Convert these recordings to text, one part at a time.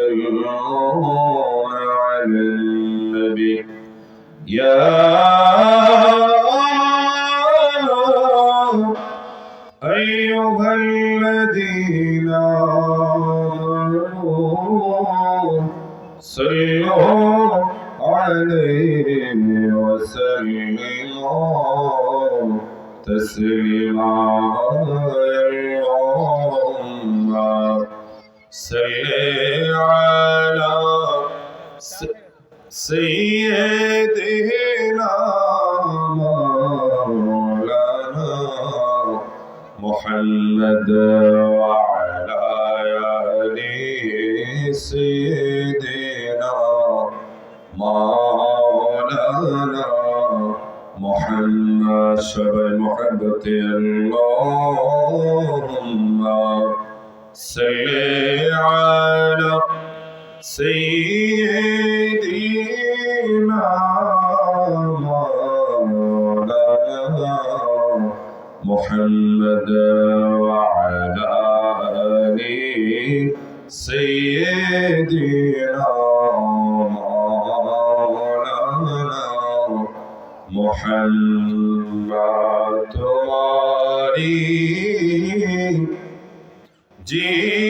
يصلون على النبي يا أيها الذين آمنوا صلوا عليه وسلموا تسليما اللهم صل على سيدنا مولانا محمد وعلى آل سيدنا مولانا محمد شبه محبة اللهم صل على سيدنا مولانا محمد وعلى آل سيدنا مولانا محمد تمہاری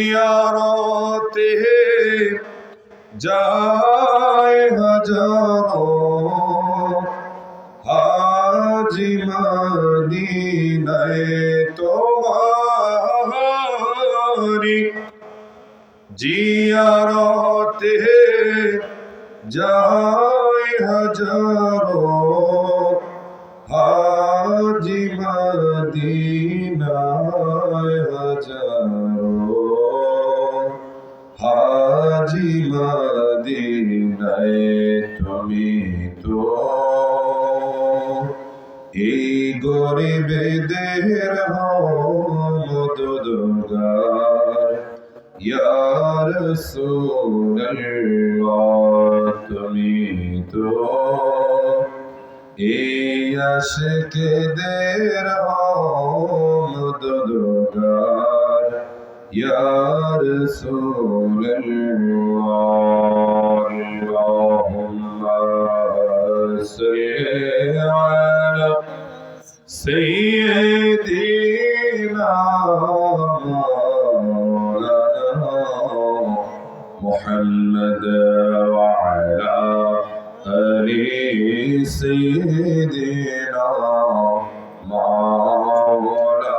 জিয়ারতে যায় হাজারো হাজি মদিনায় তোমারি জিয়ারতে যায় হাজারো হাজি মদিনায় হাজারো হাজি মদিনায় তুমি তো এই গরিবদের মদদগার ইয়া রাসূলুল্লাহ তুমি তো এই আশিকদের মদদগার ইয়া রাসূলুল্লাহ আল্লাহুম্মা সাল্লি আলা সাইয়্যিদিনা মাওলানা মুহাম্মদ ওয়া আলা আলি সাইয়্যিদিনা মাওলানা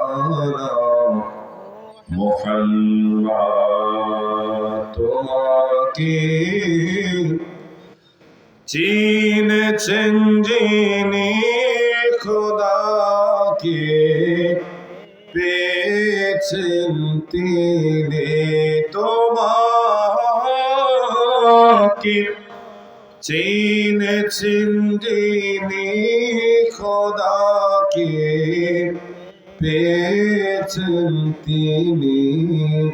মুহাম্মদ তোমাকে চিনেছেন যিনি খোদাকে পেয়েছেন তিনি তোমাকে চিনেছেন যিনি খোদাকে পেয়েছেন তিনি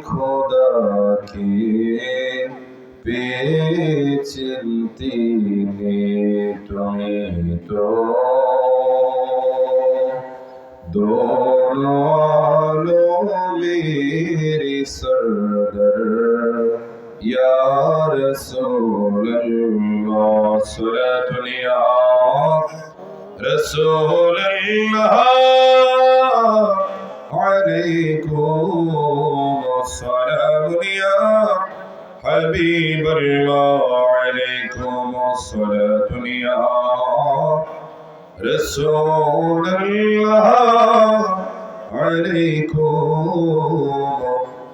খোদাকে পেয়েছেন তিনি তুমি তো दोनों आलम मेरे सरदार या रसूल अल्लाह सलातुन या रसूल अल्लाह अलैकुम सलाम या हबीब अल्लाह अलैकुम सलातुन या رسول الله عليكم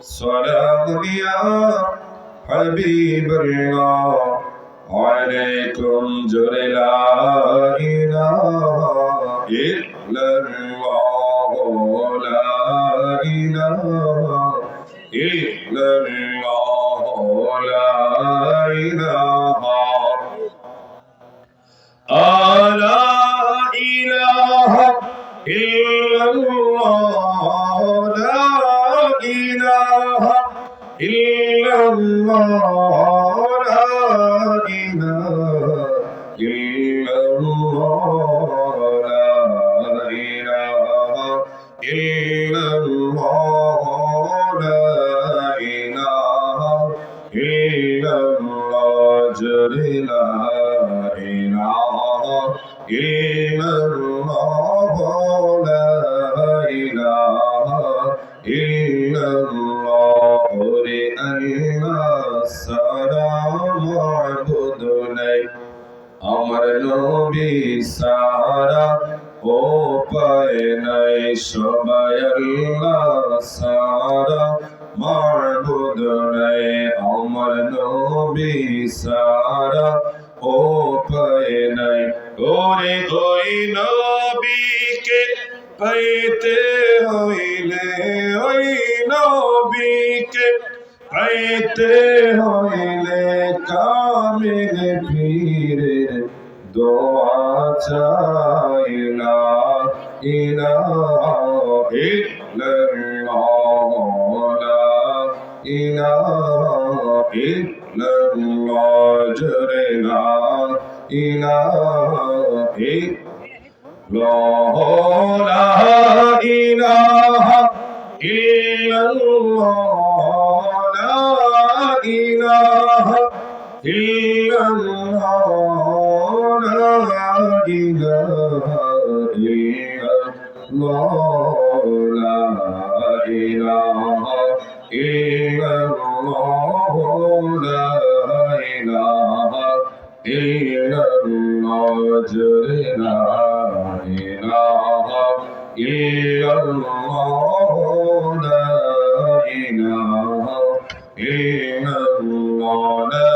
سلام يا حبيب الله عليكم جل لا إله إلا الله لا إله إلا الله لا إله لا إله إلا الله لا إله إلا الله لا إله إلا الله لا إله إلا الله لا إله জোরে লা ইলাহা ইল্লাল্লাহ লা ইলাহা ইল্লাল্লাহ ওরে আল্লাহ সারা মাবুদ নাই আমার নবী সারা ও পায় নাই সবাই আল্লাহ সারা মাবুদ নাই আমার নবী সারা ও পায় নাই ওরে ওই নবীকে পাইতে হইলে ওই নবীকে পাইতে হইলে কামিল পীরের দোয়া চাইলা ইলাহা ইল্লাল্লাহ লা ইলাহা ইল্লাল্লাহ জোরে লা ইলাহা ইল্লাল্লাহ লা ইলাহা ইল্লাল্লাহ লা ইলাহা ইল্লাল্লাহ লা ইলাহা ইল্লাল্লাহ লা ইলাহা ইল্লাল্লাহ লা ইলাহা ইল্লাল্লাহ জোরে লা ইলাহা ইল্লাল্লাহ লা ইলাহা ইল্লাল্লাহ লা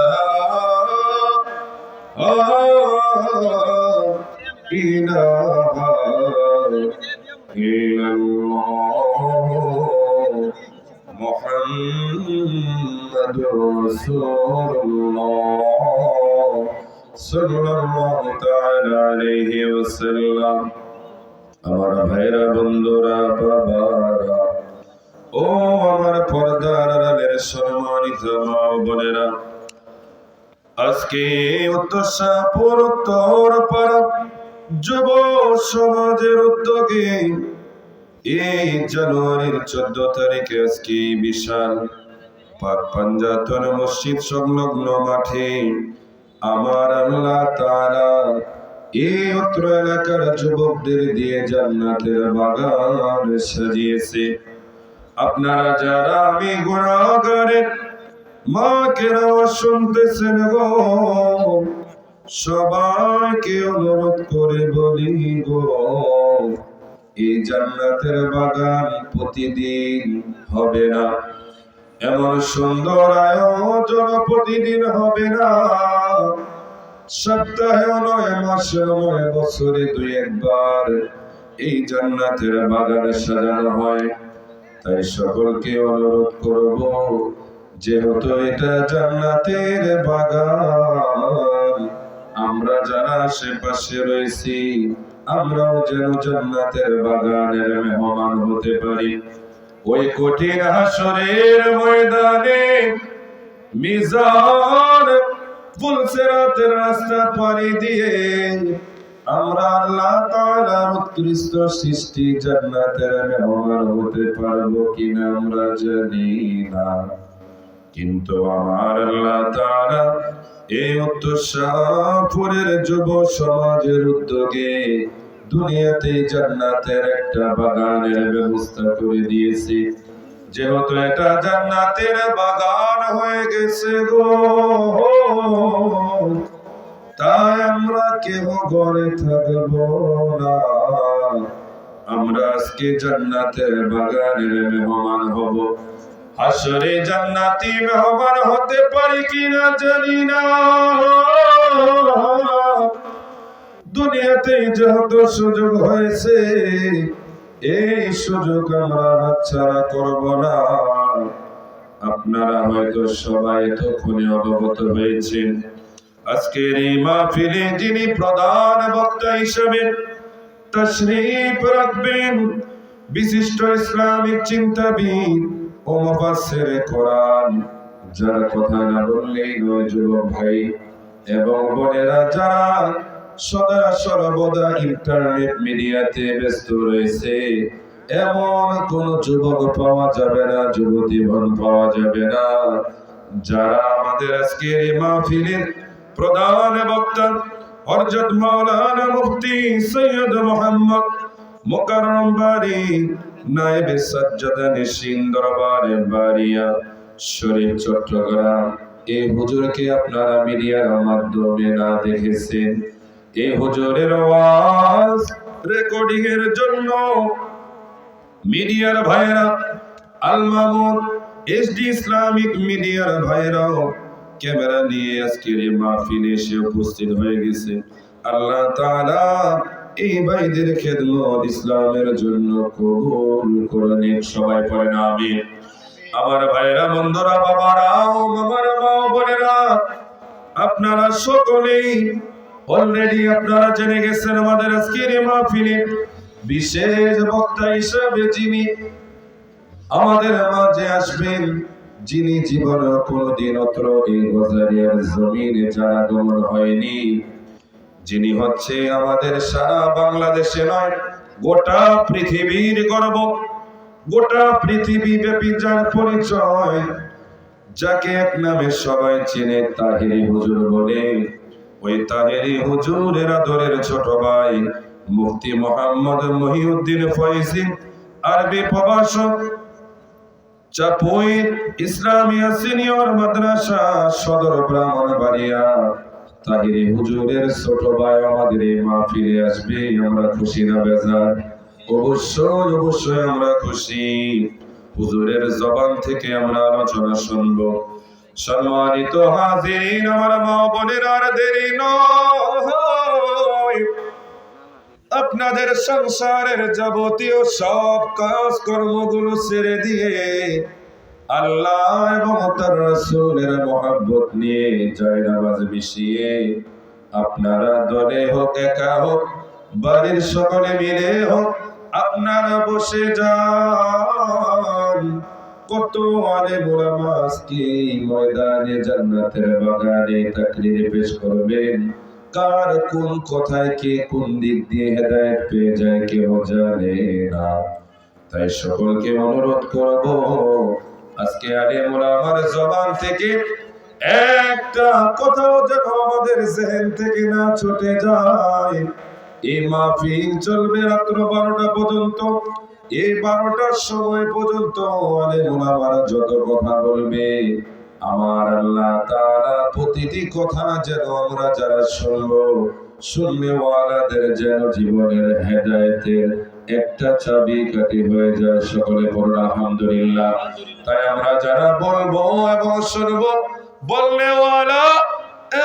ইলাহা ইল্লাল্লাহ মুহাম্মাদুর রাসূলুল্লাহ সাল্লাল্লাহু তাআলা আলাইহি ওয়াসাল্লাম আমার ভাইরা বন্ধুরা বাবারা ও আমার পর্দার আড়ালের সম্মানিত মা বোনেরা আজকে উত্তরসাপুর উত্তরপাড়া যুব সমাজের উদ্যোগে এই জানুয়ারির 14 তারিখে আজকে বিশাল পাক পাঞ্জাতন মসজিদ সংলগ্ন মাঠে আমার আল্লাহ তাআলা এই অত্র এলাকার যুবকদের দিয়ে জান্নাতের বাগান সাজিয়েছে। আপনারা যারা আমি গুনাহগারের মাকে শুনতেছেন গো, সবাইকে অনুরোধ করে বলি গো, এই জান্নাতের বাগান প্রতিদিন হবে না, এমন সুন্দর আয়োজন প্রতিদিন হবে না, সপ্তাহে নয়, মাসে নয়, বছরে 2-1 বার এই জান্নাতের বাগান সাজানো হয়। তাই সকলকে অনুরোধ করব, যেহেতু এটা জান্নাতের বাগান, আমরা যারা আশেপাশে রয়েছি আমরাও যেন জান্নাতের বাগানের মেহমান হতে পারি। ওই কঠিন হাসরের ময়দানে মিজান ফুলসিরাতের রাস্তা পাড়ি দিয়ে আমরা আল্লাহ তাআলার উৎকৃষ্ট সৃষ্টি জান্নাতের মেহমান হতে পারবো কিনা আমরা জানি না, কিন্তু আমার আল্লাহ তাআলা এই উত্তরসাপুরের যুব সমাজের উদ্যোগে দুনিয়াতে জান্নাতের একটা বাগানের ব্যবস্থা করে দিয়েছে। যেহেতু এটা জান্নাতের বাগান হয়ে গেছে গো, তাই আমরা কেউ ঘরে থাকবো না, আমরা আজকে জান্নাতের বাগানের মেহমান হব। হাসরে জান্নাতি মেহমান হতে পারি কিনা জানি না, দুনিয়াতে যত সুযোগ হয়েছে এই সুযোগ আমরা হাতছাড়া করব না। আপনারা হয়তো সবাই তখনই অবগত হয়েছেন, আজকের এই মাহফিলে যিনি প্রধান বক্তা হিসেবে তাশরীফ রাখবেন বিশিষ্ট ইসলামিক চিন্তাবিদ ও মুফাসসিরে কোরআন, যারা কথা না বললেই নয় যুবক ভাই এবং বোনেরা, যারা সদা সর্বদা ইন্টারনেট মিডিয়াতে ব্যস্ত রয়েছে, এমন কোন যুবক পাওয়া যাবে না, যুবতী বোন পাওয়া যাবে না, যারা আমাদের আজকের এই মাহফিলের প্রধান বক্তা হযরত মাওলানা মুফতি সৈয়দ মোহাম্মদ মুকাররম বারী নায়েবে সাজ্জাদা নিশিন দরবারে বারিয়া শরীফ চট্টগ্রাম। এই হুজুরকে আপনারা মিডিয়ার মাধ্যমে না দেখেছেন, এই হুজুরের আওয়াজ রেকর্ডিং এর জন্য মিডিয়ার ভাইরা, আল মামুন এসডি ইসলামিক মিডিয়ার ভাইরাও ক্যামেরা নিয়ে আজকের এই মাহফিলে এসে উপস্থিত হয়ে গেছে। আল্লাহ তাআলা এই ভাইদের খেদমত ইসলামের জন্য কবুল করে নিন। সবাই পড়েন আমিন। আমার ভাইরা, বন্ধুরা, বাবারা, আমার মা বোনেরা, আপনারা সকলেই অলরেডি আপনারা জেনে গেছেন আমাদের আজকের এই মাহফিলে বিশেষ বক্তা হিসেবে যিনি আমাদের মাঝে আসবেন, যিনি জীবনে কোনোদিন অত্র এই গজারিয়ার জমিনে যার আগমন হয়নি, যিনি হচ্ছে আমাদের সারা বাংলাদেশে নয় গোটা পৃথিবীর গর্ব, গোটা পৃথিবী ব্যাপী যার পরিচয়, যাকে এক নামে সবাই চেনে তাহেরি হুজুর বলে, ওই তাহেরি হুজুরের আদরের ছোট ভাই মুফতি মোহাম্মদ মহিউদ্দিন ফয়জী, আরবি প্রভাষক, চাপুই ইসলামিয়া সিনিয়র মাদ্রাসা সদর ব্রাহ্মণবাড়িয়া, তাহেরি হুজুরের ছোট ভাই আমাদের এই মাহফিলে আসবে। আমরা খুশি না বেজার? অবশ্যই অবশ্যই আমরা খুশি। হুজুরের জবান থেকে আমরা আলোচনা শুনবো। সম্মানিত হাজিরিন, আমার মা বোনের, আর দেরি নয়, আপনাদের সংসারের যাবতীয় সব কাজ কর্মগুলো ছেড়ে দিয়ে আল্লাহ এবং তার রাসূলের মহব্বত নিয়ে জায়নামাজ মিশিয়ে আপনারা দলে হোক একা হোক বাড়ির সকলে মিলে হোক আপনারা বসে যান। কত আলেম উলামা আজকে ময়দানে জান্নাতের বাগানে তাকরীর পেশ করবেন। কার কোন কথায় কে কোন দিক দিয়ে হেদায়েত পেয়ে যায় কেউ জানে না। তাই সকলকে অনুরোধ করব, আজকে আলেম উলামার জবান থেকে একটা কথাও যেন আমাদের জেহেন থেকে না ছুটে যায়। এই মাহফিল চলবে রাত্র 12টা পর্যন্ত। এই 12টার সময় পর্যন্ত আলেম উলামারা যত কথা বলবে, আমার আল্লাহ তাআলা প্রতিটি কথা যেন আমরা যারা শুনবো, শুননেওয়ালাদের যেন জীবনের হেদায়েতের একটা চাবিকাঠি হয়ে যায়। সকলে বলুন আলহামদুলিল্লাহ। তাই আমরা যারা বলবো এবং শুনবো, বলনেওয়ালা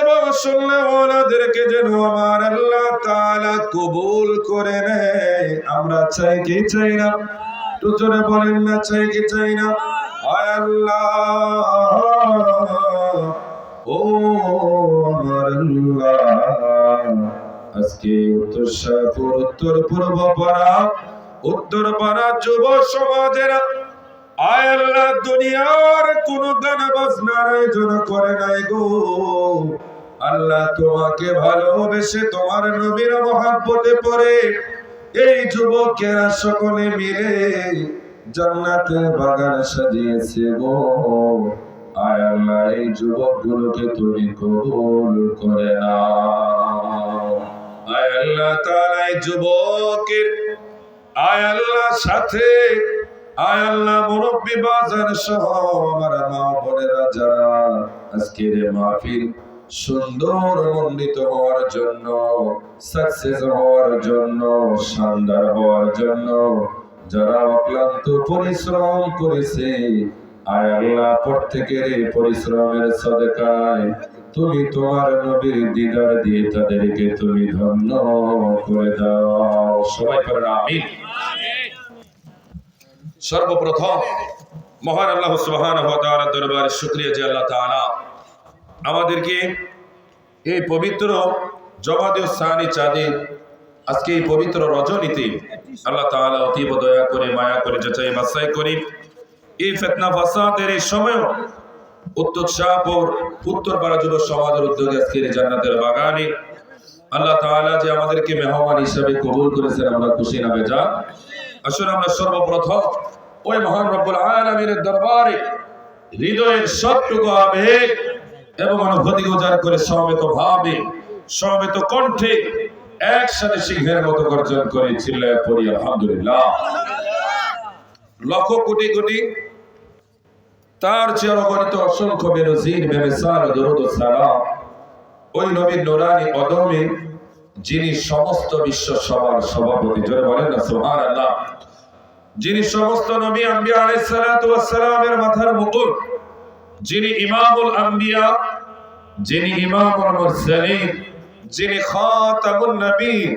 এবং শুননেওয়ালাদেরকে যেন আমার আল্লাহ তাআলা কবুল করে নেয়। আমরা চাই কি চাই না? একটু জোরে বলেন না, চাই কি চাই না? আয় আল্লাহ, ও আমার আল্লাহ, আজকে উত্তর শাহপুর, উত্তর পূর্ব পাড়া, উত্তর পাড়া যুব সমাজেরা, আয় আল্লাহ, দুনিয়ার কোন গান বাজনার আয়োজন করে নাই গো আল্লাহ। তোমাকে ভালোবেসে তোমার নবীর মহব্বতে পড়ে এই যুবকেরা সকলে মিলে জান্নাতের বাগান সাজিয়েছে গো। আয় আল্লাহ, এই যুবকগুলোকে তুমি কবুল করে নাও। আয় আল্লাহ তাআলা এই যুবকের, আয় আল্লাহ সাথে, আয় আল্লাহ মুরব্বি বাজার সহ আমার মা বোনেরা যারা আজকের মাহফিল সুন্দর মণ্ডিত হওয়ার জন্য, সাকসেস হওয়ার জন্য, শানদার হওয়ার জন্য যারা অক্লান্ত পরিশ্রম করেছে, আয় আল্লাহ প্রত্যেকের পরিশ্রমের সদকায় তুমি তোমার নবীর দিদার দিয়ে তাদেরকে তুমি ধন্য করে দাও। সবাই পড়েন আমিন। সর্বপ্রথম মহান আল্লাহ সুবহানাহু ওয়া তাআলার দরবারে শুকরিয়া যে আল্লাহ তাআলা আমাদেরকে এই পবিত্র জমাদিউস সানি চাঁদের আজকে এই পবিত্র রজনীতে আল্লাহ তাআলা অতীব দয়া করে মায়া করে যাচাই বাছাই করে এই ফিতনা ফাসাদের এই সময় উত্তর শাহপুর উত্তরপাড়া যুব সমাজের উদ্যোগে আজকের জান্নাতের বাগানে আল্লাহ তাআলা যে আমাদেরকে মেহমান হিসেবে কবুল করেছেন, আমরা খুশি না বেজার? আসলে আমরা সর্বপ্রথম ওই মহান রব্বুল আলামিনের দরবারে হৃদয়ের সবটুকু আবেগ এবং অনুভূতি উজাড় করে সমবেত ভাবে সমবেত কণ্ঠে একসাথে সিংহের মতো গর্জন করে চিল্লায় পড়ি আলহামদুলিল্লাহ। লক্ষ কোটি কোটি তার চেয়ে অগণিত অসংখ্য বেনজির বেমিসাল দরুদ ও সালাম ওই নবীর নূরানী কদমে যিনি সমস্ত বিশ্ব সবার সভাপতি, জোরে বলেন না সুবহানাল্লাহ। যিনি সমস্ত নবী আম্বিয়া আলাইহিস সালাতু ওয়াস সালামের মাথার মুকুট, যিনি ইমামুল আম্বিয়া, যিনি ইমামুল মুরসালিন, যিনি খাতামুন নবীন,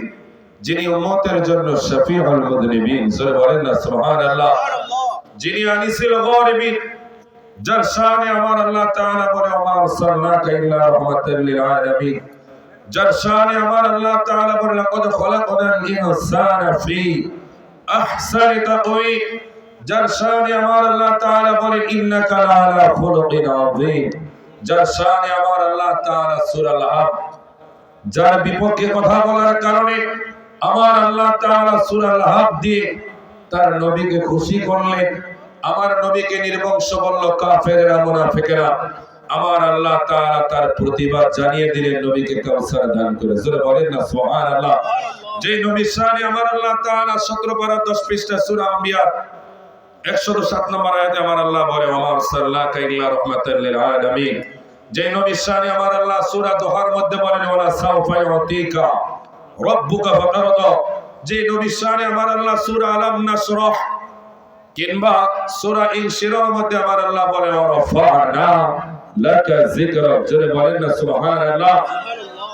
যিনি উম্মতের জন্য শফিউল মুযনিবিন, জোরে বলেন না সুবহানাল্লাহ। যিনি আনিসুল গারিবিন, যার শানে আমার আল্লাহ তাআলা বলে ওয়া আরসালনাকা ইল্লা রাহমাতাল লিল আলামিন, যার শানে আমার আল্লাহ তাআলা বলে লাকাদ খালাকনাল ইনসানা ফি আহসানি তাকওয়িম, যার শানে আমার আল্লাহ তাআলা বলে ইন্নাকা লাআলা খুলুকিন আযীম, যার শানে আমার আল্লাহ তাআলা সূরা আল-হাব, যার বিপক্ষে কথা বলার কারণে আমার আল্লাহ তাআলা সূরা আল-হাব দিয়ে তার নবীকে খুশি করলেন, আমার নবীকে নির্বংশ বলল কাফেররা মুনাফিকেরা, আমার আল্লাহ তাআলা তার প্রতিবাদ জানিয়ে দিলেন, নবীকে কাউসার দান করে, জোরে বলেন না সুবহানাল্লাহ। যে নবীর শানে আমার আল্লাহ তাআলা 17 পারা 10 পৃষ্ঠা সূরা আম্বিয়া 107 নম্বর আয়াতে আমার আল্লাহ বলে ওয়া আরসালনাকা ইল্লা রাহমাতাল লিল আলামিন। যে নবীর শানে আমার আল্লাহ সূরা দোহার মধ্যে বলেন ওয়ালা সাউফা ইউতিকা রাব্বুকা ফাতারদা। যে নবীর শানে আমার আল্লাহ সূরা আলাম নাশরাহ কিংবা সূরা ইনশিরার মধ্যে আমার আল্লাহ বলে ওয়া রাফা'না লাকা যিকরা, জোরে বলেন না সুবহানাল্লাহ।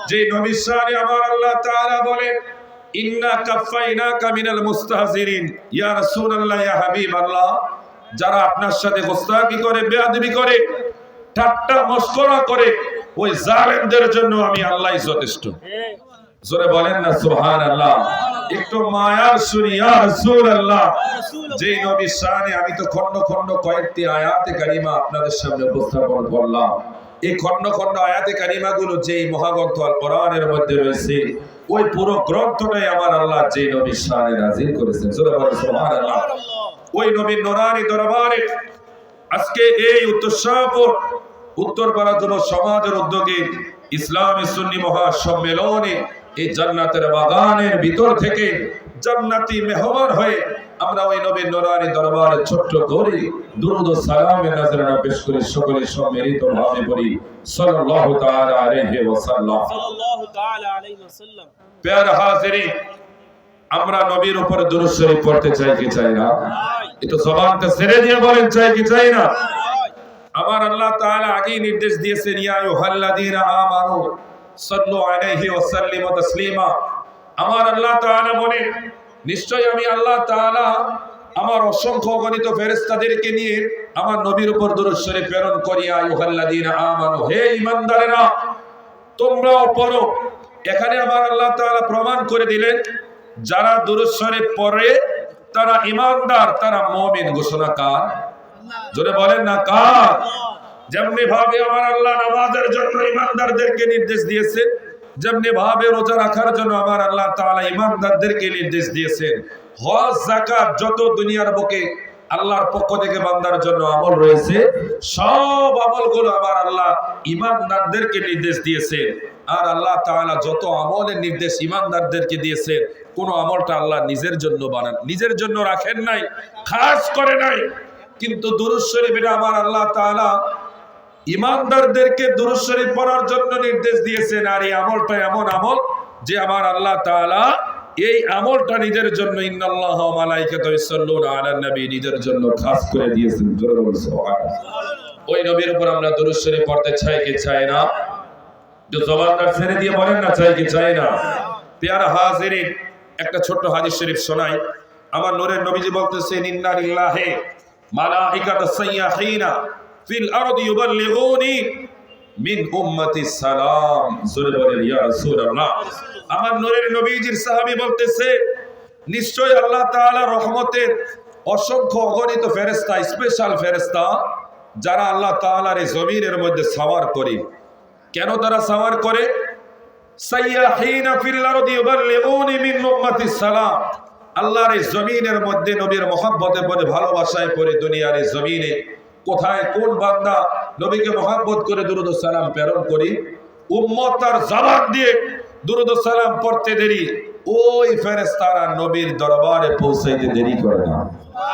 যে নবীর শানে আমার আল্লাহ তাআলা বলে ইন্না কাফাইনাকা মিনাল মুস্তাহজিরিন, ইয়া রাসূলুল্লাহ ইয়া হাবিবাল্লাহ, যারা আপনার সাথে গোস্তাকি করে, বেয়াদবি করে, ঠাট্টা মশকরা করে, ওই জালেমদের জন্য আমি আল্লাহই যথেষ্ট, জোরে বলেন না সুবহানাল্লাহ। একটু মায়ার শুনি ইয়া রাসূলুল্লাহ। যে নবীর শানে আমি তো খন্ড খন্ড কয়েকটি আয়াতে কারিমা আপনাদের সামনে উপস্থাপন করলাম, এই খন্ড খন্ড আয়াতে কারিমাগুলো যেই মহাগ্রন্থ আল কোরআনের মধ্যে রয়েছে, ওই পুরো গ্রন্থটাই আমার আল্লাহ যে নবীর শানে নাযিল করেছেন, জোরে বলেন সুবহানাল্লাহ। ওই নবীর নূরানী দরবারে আজকে এই উত্তরপাড়া যুব সমাজের উদ্যোগে ইসলামী সুন্নি মহাসম্মেলনে এই জান্নাতের বাগানের ভিতর থেকে জান্নাতি মেহমান হয়ে আমরা ওই নবীর নূরানী দরবারে ছোট্ট করে দুরূদ ও সালামের নজরানা পেশ করে সকলে সম্মিলিত ভাবে পড়ি সাল্লাল্লাহু তাআলা আলাইহি ওয়াসাল্লাম। প্যারা হাজিরিন, আমরা নবীর উপর দুরূদ শরীফ পড়তে চাই কি চাই না? একটু জবানটা ছেড়ে দিয়ে বলেন চাই কি চাই না? আমার আল্লাহ তাআলা আগেই নির্দেশ দিয়েছেন ইয়া আইয়ুহাল্লাযীনা আমানু সাল্লু আলাইহি ওয়া সাল্লিমু তাসলিমা। আমার আল্লাহ তাআলা বলেন নিশ্চয়ই আমি আল্লাহ তাআলা আমার অসংখ্য অগণিত ফেরেশতাদেরকে নিয়ে আমার নবীর উপর দুরূদ শরীফ প্রেরণ করি। ইয়া আইয়ুহাল্লাযীনা আমানু, হে ঈমানদারেরা তোমরাও পড়ো। এখানে আমার আল্লাহ তাআলা প্রমাণ করে দিলেন যারা দুরূদ শরীফ পড়ে তারা ঈমানদার, তারা মুমিন। ঘোষণা কার? জোরে বলেন না কার? যেমনি ভাবে আমার আল্লাহ নামাজের জন্য ঈমানদারদেরকে নির্দেশ দিয়েছেন, যেমনি ভাবে রোজা রাখার জন্য আমার আল্লাহ তাআলা ঈমানদারদেরকে নির্দেশ দিয়েছেন, হজ যাকাত যত দুনিয়ার বুকে আল্লাহর পক্ষ থেকে বান্দার জন্য আমল রয়েছে, সব আমলগুলো আমার আল্লাহ ঈমানদারদেরকে নির্দেশ দিয়েছেন। আর আল্লাহ তাআলা যত আমলের নির্দেশ ঈমানদারদেরকে দিয়েছেন, কোন আমলটা আল্লাহ নিজের জন্য বানান, নিজের জন্য রাখেন নাই, খাস করে নাই। কিন্তু দুরূদ শরীফে আমার আল্লাহ তাআলা ঈমানদারদেরকে দুরূদ শরীফ পড়ার জন্য নির্দেশ দিয়েছেন। আর এই আমলটা এমন আমল যে আমার আল্লাহ তাআলা এই আমলটা নিজের জন্য ইন্নাল্লাহা ওয়া মালাইকাতুহু ইউসাল্লুনা আলান নবী নিজের জন্য খাস করে দিয়েছেন। জোরে বলুন সুবহানাল্লাহ। ওই নবীর উপর আমরা দুরূদ শরীফ পড়তে চাই কি চাই না? যে জবানটা ছেড়ে দিয়ে বলেন না চাই কি চাই না? প্যারা হাজিরিন, একটা ছোট্ট হাদিস শরীফ শোনাই। আমার নূরের নবীজি বলতেছেন ইন্না লিল্লাহি মালাইকাতাস সাইয়্যাহিনা ফিল আরদি ইউবাল্লিগুনি মিন উম্মতি সালাম। জোরে বলেন ইয়া রাসূলুল্লাহ। আমার নূরের নবীজির সাহাবী বলতেছে নিশ্চয় আল্লাহ তাআলা রহমতের অসংখ্য অগণিত ফেরেশতা, স্পেশাল ফেরেশতা যারা আল্লাহ তাআলার এই জমিনের মধ্যে সওয়ার করে। কেন তারা সওয়ার করে? সাইয়্যাহিনা ফিল আরদি ইউবাল্লিগুনি মিন উম্মতি সালাম। আল্লাহর এই জমিনের মধ্যে নবীর মহব্বতে পড়ে, ভালোবাসায় পড়ে দুনিয়ার এই জমিনে কোথায় কোন বান্দা নবীকে মহব্বত করে দুরূদ ও সালাম প্রেরণ করি, উম্মত তার জবান দিয়ে দুরূদ ও সালাম পড়তে দেরি, ওই ফেরেশতারা নবীর দরবারে পৌঁছাইতে দেরি করে না।